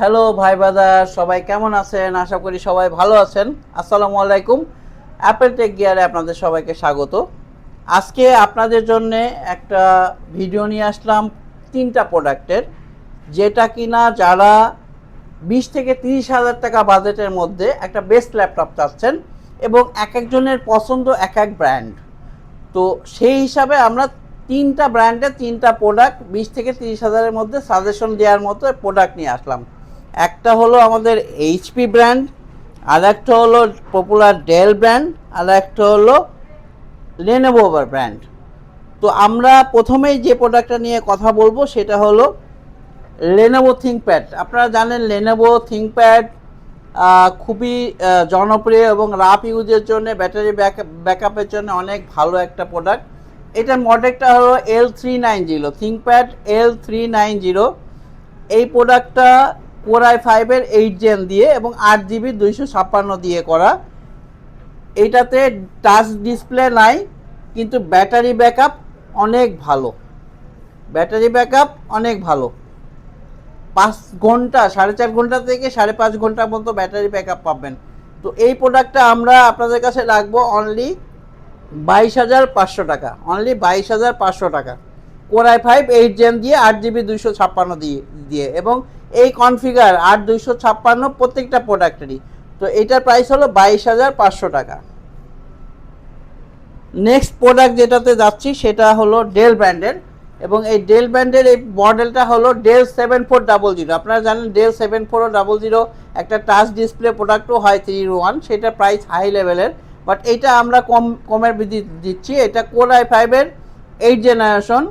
Hello ভাই বাজার, সবাই কেমন আছেন? আশা করি সবাই ভালো আছেন। আসসালামু আলাইকুম। অ্যাপেল টেক গিয়ারে আপনাদের সবাইকে স্বাগত। আজকে আপনাদের জন্য একটা ভিডিও নিয়ে আসলাম 3টা প্রোডাক্টের, যেটা কিনা যারা 20 থেকে 30 হাজার টাকা বাজেটের মধ্যে একটা বেস্ট ল্যাপটপ চাচ্ছেন এবং এক একজনের পছন্দ এক এক ব্র্যান্ড। তো সেই হিসাবে আমরা 3টা ব্র্যান্ডের 3টা প্রোডাক্ট 20 থেকে 30 হাজারের মধ্যে সাজেশন দেওয়ার মতো প্রোডাক্ট নিয়ে আসলাম। একটা হলো আমাদের এইচপি ব্র্যান্ড, আর একটা হলো পপুলার ডেল ব্র্যান্ড, আর একটা হলো লেনোভো ব্র্যান্ড। তো আমরা প্রথমেই যে প্রোডাক্টটা নিয়ে কথা বলবো সেটা হলো লেনোভো থিংকপ্যাড। আপনারা জানেন লেনোভো থিংকপ্যাড খুবই জনপ্রিয় এবং রাফ ইউজের জন্য, ব্যাটারি ব্যাকআপের জন্য অনেক ভালো একটা প্রোডাক্ট। এটার মডেলটা হলো L390, থিংকপ্যাড L390। এই প্রোডাক্টটা Core i5-এর 8 জেন দিয়ে এবং 8GB 256 দিয়ে করা। এইটাতে টাচ ডিসপ্লে নাই, কিন্তু ব্যাটারি ব্যাকআপ অনেক ভালো। 5 ঘন্টা, 4.5 ঘন্টা থেকে 5.5 ঘন্টার মতো ব্যাটারি ব্যাকআপ পাবেন। তো এই প্রোডাক্টটা আমরা আপনাদের কাছে রাখবো অনলি 22,500 টাকা। অনলি 22,500 টাকা। Core i5 8 জেন দিয়ে 8GB 256 দিয়ে এবং এই কনফিগার 8 256 প্রত্যেকটা প্রোডাক্টেরই। তো এটার প্রাইস হলো 22,500 টাকা। নেক্সট প্রোডাক্ট যেটাতে যাচ্ছি সেটা হলো ডেল ব্র্যান্ডের, এবং এই ডেল ব্র্যান্ডের এই মডেলটা হলো ডেল 7400। আপনারা জানেন ডেল 7400 একটা টাচ ডিসপ্লে প্রোডাক্টও হয় 3-in-1, সেটা প্রাইস হাই লেভেলের, বাট এটা আমরা কমের দিচ্ছি। এটা Core i5-এর 8 generation,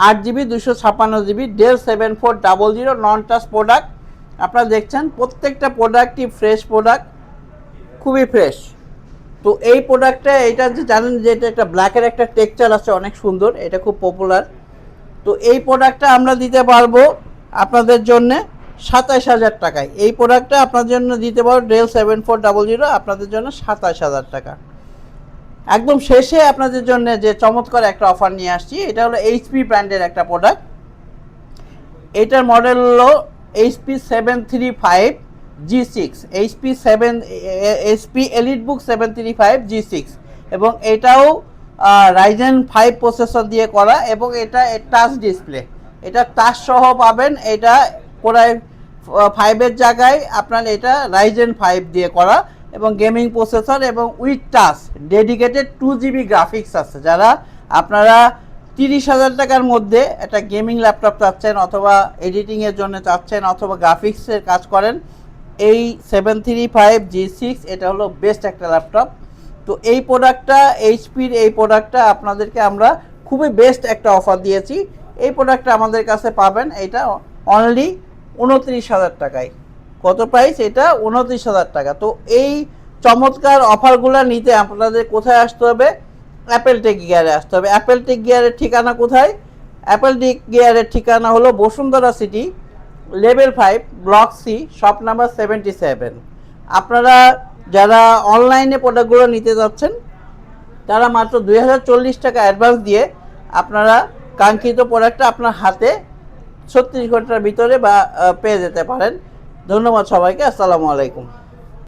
8GB 256GB, Dell 7400 non touch product. আপনারা দেখছেন প্রত্যেকটা প্রোডাক্টই ফ্রেশ প্রোডাক্ট, খুবই ফ্রেশ। তো এই প্রোডাক্টটা, এটা যে জানেন যে এটা একটা ব্ল্যাকের একটা টেক্সচার আছে, অনেক সুন্দর, এটা খুব পপুলার। তো এই প্রোডাক্টটা আমরা দিতে পারবো আপনাদের জন্য 27,000 টাকায়। এই প্রোডাক্টটা আপনাদের জন্য দিতে পারবো ডেল 7400 আপনাদের জন্য 27,000 টাকা। একদম শেষে আপনাদের জন্য যে চমৎকার একটা অফার নিয়ে আসছি, এটা হলো এইচপি ব্র্যান্ডের একটা প্রোডাক্ট। এটার মডেল হলো HP 735 G6, HP EliteBook 735 G6, এবং এটাও Ryzen 5 প্রসেসর দিয়ে করা, এবং এটা টাচ ডিসপ্লে, এটা টাচ সহ পাবেন। এটা Core i5-এর জায়গায় আপনার এটা Ryzen 5 দিয়ে করা এবং গেমিং প্রসেসর এবং with touch dedicated 2GB graphics আছে। যারা আপনারা 30,000 টাকার মধ্যে একটা গেমিং ল্যাপটপ চাচ্ছেন, অথবা এডিটিংয়ের জন্য চাচ্ছেন, অথবা গ্রাফিক্সের কাজ করেন, এই 735 G6 এটা হলো বেস্ট একটা ল্যাপটপ। তো এই প্রোডাক্টটা, এইচপির এই প্রোডাক্টটা আপনাদেরকে আমরা খুবই বেস্ট একটা অফার দিয়েছি। এই প্রোডাক্টটা আমাদের কাছে পাবেন এটা অনলি 29,000 টাকায়। কত প্রাইস? এটা 29,000 টাকা। তো এই চমৎকার অফারগুলো নিতে আপনাদের কোথায় আসতে হবে? অ্যাপেল টেক গিয়ারে আসতে হবে। অ্যাপেল টেক গিয়ারের ঠিকানা কোথায়? অ্যাপেল টেক গিয়ারের ঠিকানা হলো Bashundhara City, level 5, block C, shop number 77। আপনারা যারা অনলাইনে প্রোডাক্টগুলো নিতে যাচ্ছেন তারা মাত্র 2040 টাকা অ্যাডভান্স দিয়ে আপনারা কাঙ্ক্ষিত প্রোডাক্টটা আপনার হাতে 36 ঘন্টার ভিতরে বা পেয়ে যেতে পারেন। ধন্যবাদ সবাইকে। আসসালামু আলাইকুম।